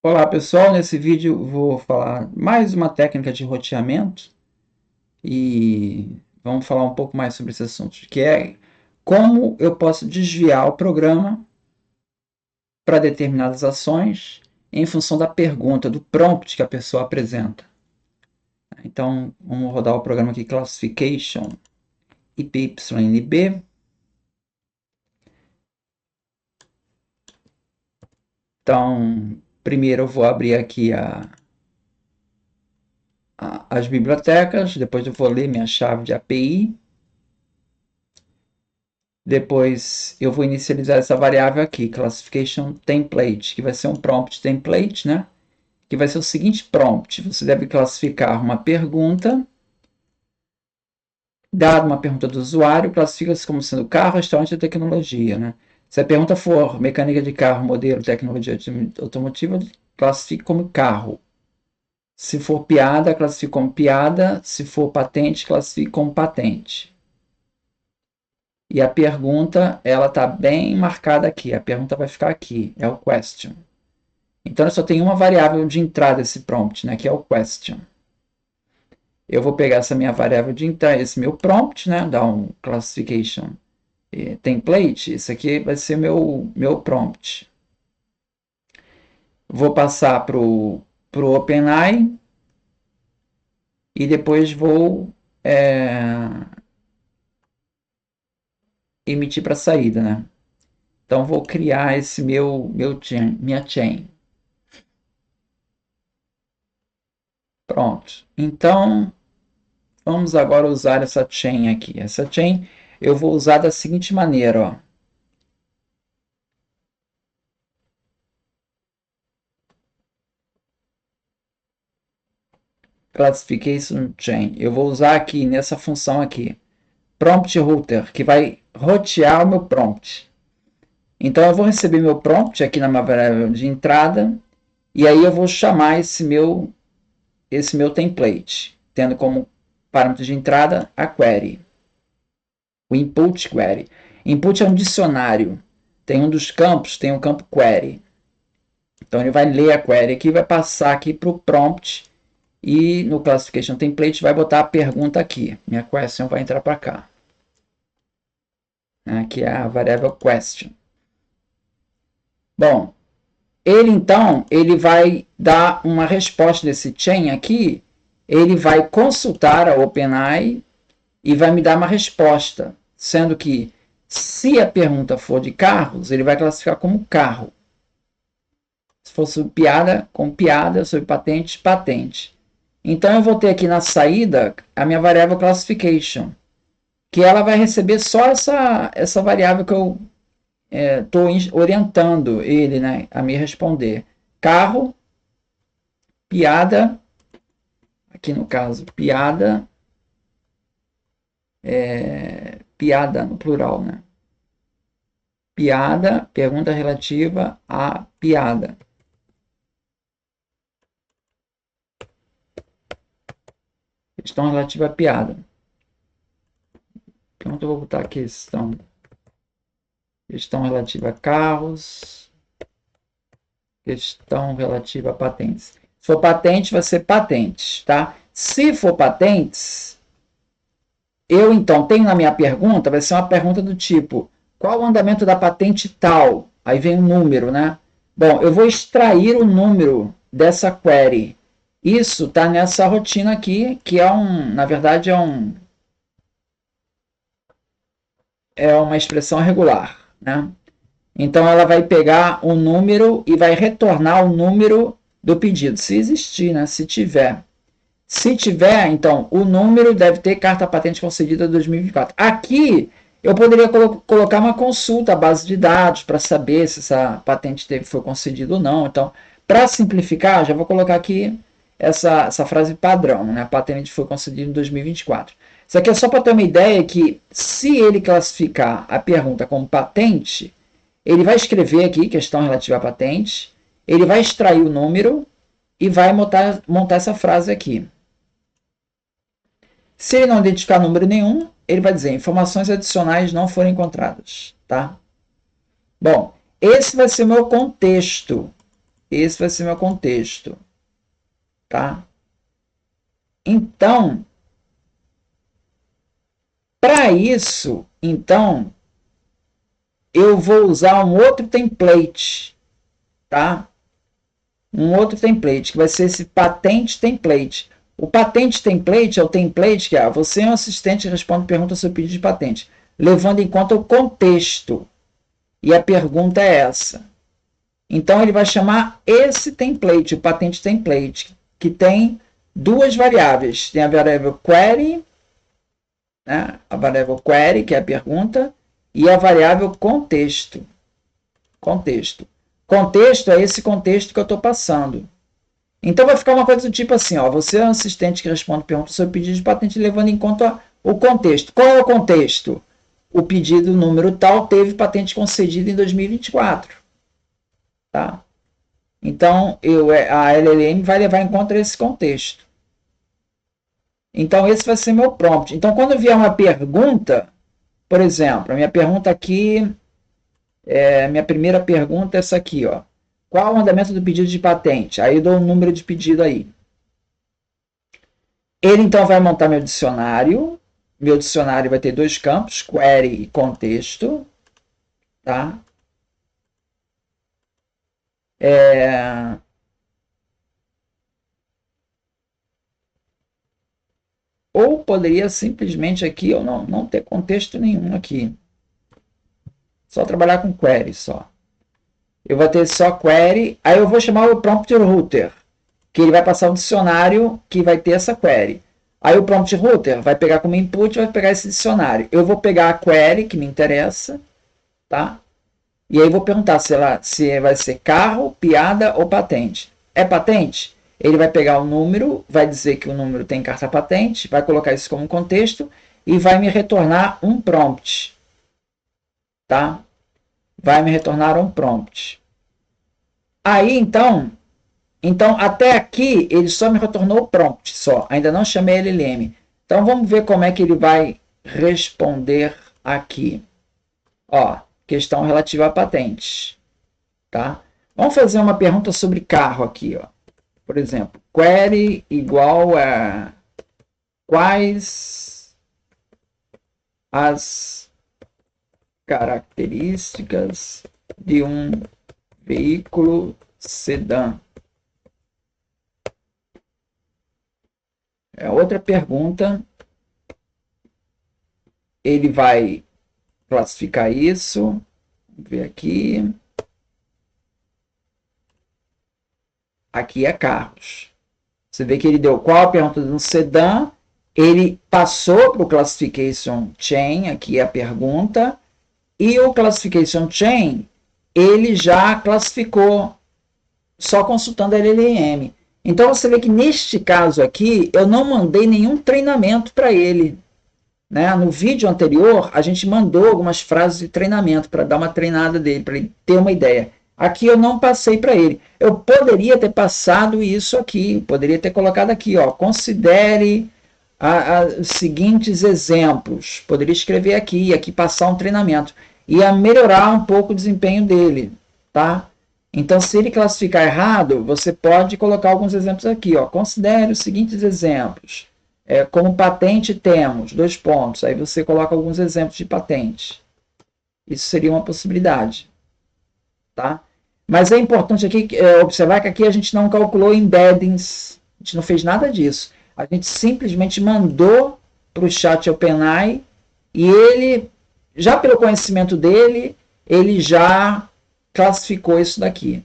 Olá pessoal, nesse vídeo eu vou falar mais uma técnica de roteamento e vamos falar um pouco mais sobre esse assunto, que é como eu posso desviar o programa para determinadas ações em função da pergunta, do prompt que a pessoa apresenta. Então vamos rodar o programa aqui, Classification IPYNB. Então primeiro eu vou abrir aqui as bibliotecas, depois eu vou ler minha chave de API. Depois eu vou inicializar essa variável aqui, classification template, que vai ser um prompt template, né? Que vai ser o seguinte prompt: você deve classificar uma pergunta, dada uma pergunta do usuário, classifica-se como sendo carro, restaurante ou tecnologia, né? Se a pergunta for mecânica de carro, modelo, tecnologia automotiva, classifique como carro. Se for piada, classifique como piada. Se for patente, classifique como patente. E a pergunta, ela está bem marcada aqui. A pergunta vai ficar aqui, é o question. Então, eu só tenho uma variável de entrada desse prompt, né, que é o question. Eu vou pegar essa minha variável de entrada, esse meu prompt, né, dar um classification template. Isso aqui vai ser meu prompt. Vou passar para o OpenAI e depois vou emitir para a saída, né? Então, vou criar esse minha chain. Pronto. Então, vamos agora usar essa chain aqui. Essa chain eu vou usar da seguinte maneira, ó. Classification chain. Eu vou usar aqui nessa função aqui, prompt router, que vai rotear o meu prompt. Então eu vou receber meu prompt aqui na minha variável de entrada e aí eu vou chamar esse meu template, tendo como parâmetro de entrada a query, o input query. Input é um dicionário. Tem um dos campos, tem o campo query. Então ele vai ler a query aqui, vai passar aqui para o prompt e no classification template vai botar a pergunta aqui. Minha question vai entrar para cá, né, que é a variável question. Bom, ele vai dar uma resposta desse chain aqui, ele vai consultar a OpenAI e vai me dar uma resposta, sendo que se a pergunta for de carros, ele vai classificar como carro. Se for sobre piada, como piada, sobre patente, patente. Então eu vou ter aqui na saída a minha variável classification, que ela vai receber só essa variável que eu estou orientando ele, né, a me responder. Carro, piada, aqui no caso, piada, piada no plural, né? Piada, pergunta relativa à piada. Questão relativa à piada. Pronto, eu vou botar aqui questão relativa a carros, questão relativa a patentes. Se for patente, vai ser patentes, tá? Se for patentes, eu então tenho na minha pergunta, vai ser uma pergunta do tipo, qual o andamento da patente tal? Aí vem um número, né? Bom, eu vou extrair o número dessa query. Isso está nessa rotina aqui, que na verdade é uma expressão regular, né? Então ela vai pegar o número e vai retornar o número do pedido, se existir, né? Se tiver. Se tiver, então, o número deve ter carta patente concedida 2024. Aqui eu poderia colocar uma consulta à base de dados para saber se essa patente foi concedida ou não. Então, para simplificar, já vou colocar aqui essa frase padrão, né? A patente foi concedida em 2024. Isso aqui é só para ter uma ideia que se ele classificar a pergunta como patente, ele vai escrever aqui, questão relativa à patente, ele vai extrair o número e vai montar essa frase aqui. Se ele não identificar número nenhum, ele vai dizer informações adicionais não foram encontradas, tá? Bom, esse vai ser o meu contexto. Esse vai ser meu contexto, tá? Então, para isso, então, eu vou usar um outro template, tá? Um outro template, que vai ser esse patente template. O patente template é o template que você é um assistente que responde pergunta sobre pedido de patente, levando em conta o contexto. E a pergunta é essa. Então, ele vai chamar esse template, o patente template, que tem duas variáveis. Tem a variável query, né? A variável query, que é a pergunta, e a variável contexto. Contexto. Contexto é esse contexto que eu estou passando. Então, vai ficar uma coisa do tipo assim, ó, você é um assistente que responde perguntas sobre pedido de patente, levando em conta o contexto. Qual é o contexto? O pedido número tal teve patente concedida em 2024. Tá? Então, a LLM vai levar em conta esse contexto. Então, esse vai ser meu prompt. Então, quando vier uma pergunta, por exemplo, a minha pergunta aqui, minha primeira pergunta é essa aqui, ó. Qual o andamento do pedido de patente? Aí eu dou um número de pedido aí. Ele, então, vai montar meu dicionário. Meu dicionário vai ter dois campos, query e contexto. Tá? Ou poderia simplesmente aqui eu não ter contexto nenhum aqui. Só trabalhar com query só. Eu vou ter só query, aí eu vou chamar o prompt router, que ele vai passar um dicionário que vai ter essa query. Aí o prompt router vai pegar como input, vai pegar esse dicionário. Eu vou pegar a query que me interessa, tá? E aí vou perguntar se vai ser carro, piada ou patente. É patente? Ele vai pegar o número, vai dizer que o número tem carta patente, vai colocar isso como contexto e vai me retornar um prompt, tá? Vai me retornar um prompt. Aí, então até aqui ele só me retornou o prompt, só. Ainda não chamei LLM. Então, vamos ver como é que ele vai responder aqui. Ó, questão relativa a patentes, tá? Vamos fazer uma pergunta sobre carro aqui, ó. Por exemplo, query igual a quais as características de um veículo sedã. Outra pergunta, ele vai classificar isso, vamos ver aqui. Aqui é carros. Você vê que ele deu qual a pergunta de um sedã, ele passou para o classification chain, aqui é a pergunta, e o classification chain, ele já classificou só consultando a LLM. Então, você vê que neste caso aqui, eu não mandei nenhum treinamento para ele. Né? No vídeo anterior, a gente mandou algumas frases de treinamento para dar uma treinada dele, para ele ter uma ideia. Aqui eu não passei para ele. Eu poderia ter passado isso aqui, poderia ter colocado aqui, ó, considere os seguintes exemplos. Poderia escrever aqui passar um treinamento. Ia melhorar um pouco o desempenho dele, tá? Então, se ele classificar errado, você pode colocar alguns exemplos aqui, ó. Considere os seguintes exemplos. Como patente temos, 2 pontos. Aí você coloca alguns exemplos de patente. Isso seria uma possibilidade. Tá? Mas é importante aqui observar que aqui a gente não calculou embeddings. A gente não fez nada disso. A gente simplesmente mandou para o chat OpenAI e ele, já pelo conhecimento dele, ele já classificou isso daqui.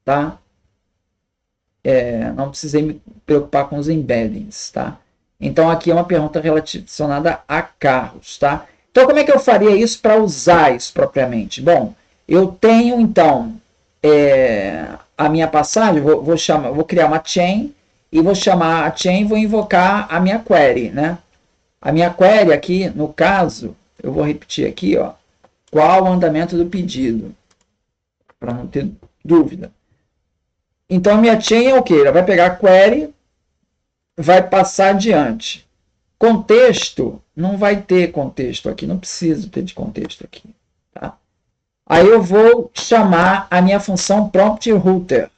Tá? Não precisei me preocupar com os embeddings. Tá? Então, aqui é uma pergunta relacionada a carros, tá? Então, como é que eu faria isso para usar isso propriamente? Bom, eu tenho, então, a minha passagem, vou criar uma chain, e vou chamar a chain e vou invocar a minha query, né? A minha query aqui, no caso, eu vou repetir aqui, ó, qual o andamento do pedido, para não ter dúvida. Então, a minha chain é o quê? Ela vai pegar a query, vai passar adiante. Contexto, não vai ter contexto aqui, não preciso ter de contexto aqui. Tá? Aí eu vou chamar a minha função prompt router.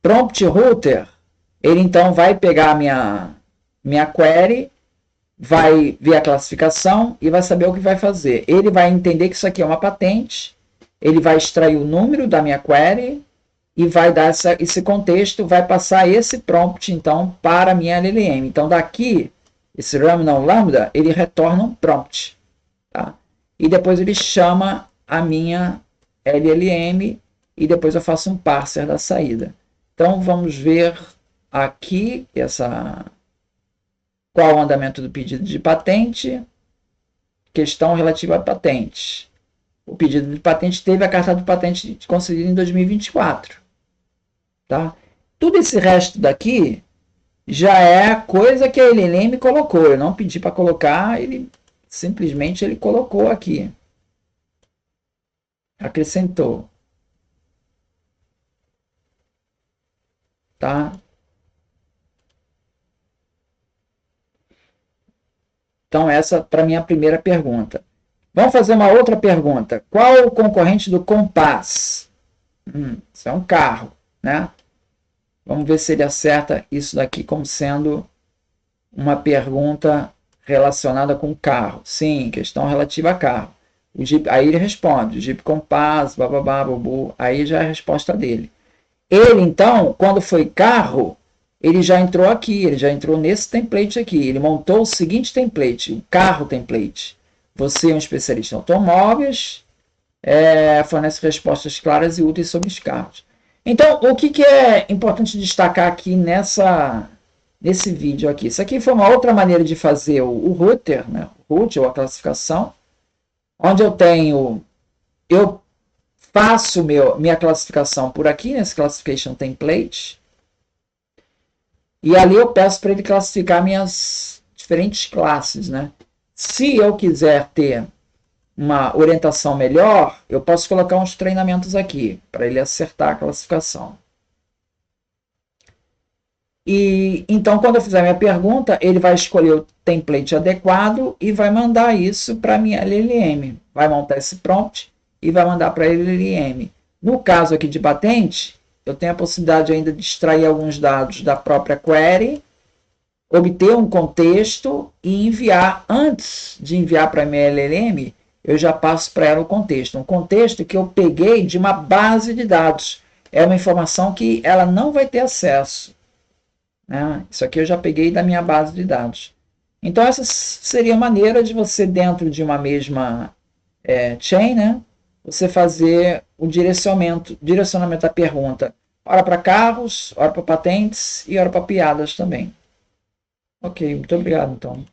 prompt router, ele então vai pegar a minha query, vai ver a classificação e vai saber o que vai fazer. Ele vai entender que isso aqui é uma patente, ele vai extrair o número da minha query e vai dar esse contexto, vai passar esse prompt, então, para a minha LLM. Então, daqui, esse RAM não lambda, ele retorna um prompt. Tá? E depois ele chama a minha LLM e depois eu faço um parser da saída. Então, vamos ver aqui qual o andamento do pedido de patente. Questão relativa à patente. O pedido de patente teve a carta de patente concedida em 2024. Tá? Tudo esse resto daqui já é coisa que a LLM colocou. Eu não pedi para colocar, ele simplesmente ele colocou aqui. Acrescentou. Tá? Então, essa para minha primeira pergunta. Vamos fazer uma outra pergunta. Qual o concorrente do Compass? Isso é um carro, né? Vamos ver se ele acerta isso daqui como sendo uma pergunta relacionada com carro. Sim, questão relativa a carro. O Jeep, aí ele responde, Jeep Compass, bababá, bubu, aí já é a resposta dele. Ele, então, quando foi carro, ele já entrou aqui, ele já entrou nesse template aqui. Ele montou o seguinte template, o carro template. Você é um especialista em automóveis, fornece respostas claras e úteis sobre os carros. Então, o que é importante destacar aqui nesse vídeo aqui? Isso aqui foi uma outra maneira de fazer o router, né? O root, ou a classificação, onde eu faço minha classificação por aqui, nesse classification template, e ali eu peço para ele classificar minhas diferentes classes, né? Se eu quiser ter uma orientação melhor, eu posso colocar uns treinamentos aqui, para ele acertar a classificação. E então, quando eu fizer minha pergunta, ele vai escolher o template adequado e vai mandar isso para a minha LLM. Vai montar esse prompt e vai mandar para a LLM. No caso aqui de patente, eu tenho a possibilidade ainda de extrair alguns dados da própria query, obter um contexto e enviar. Antes de enviar para a minha LLM, eu já passo para ela o contexto. Um contexto que eu peguei de uma base de dados. É uma informação que ela não vai ter acesso. Né? Isso aqui eu já peguei da minha base de dados. Então, essa seria a maneira de você, dentro de uma mesma chain, né? Você fazer o direcionamento da pergunta. Ora para carros, ora para patentes e ora para piadas também. Ok, muito obrigado, então.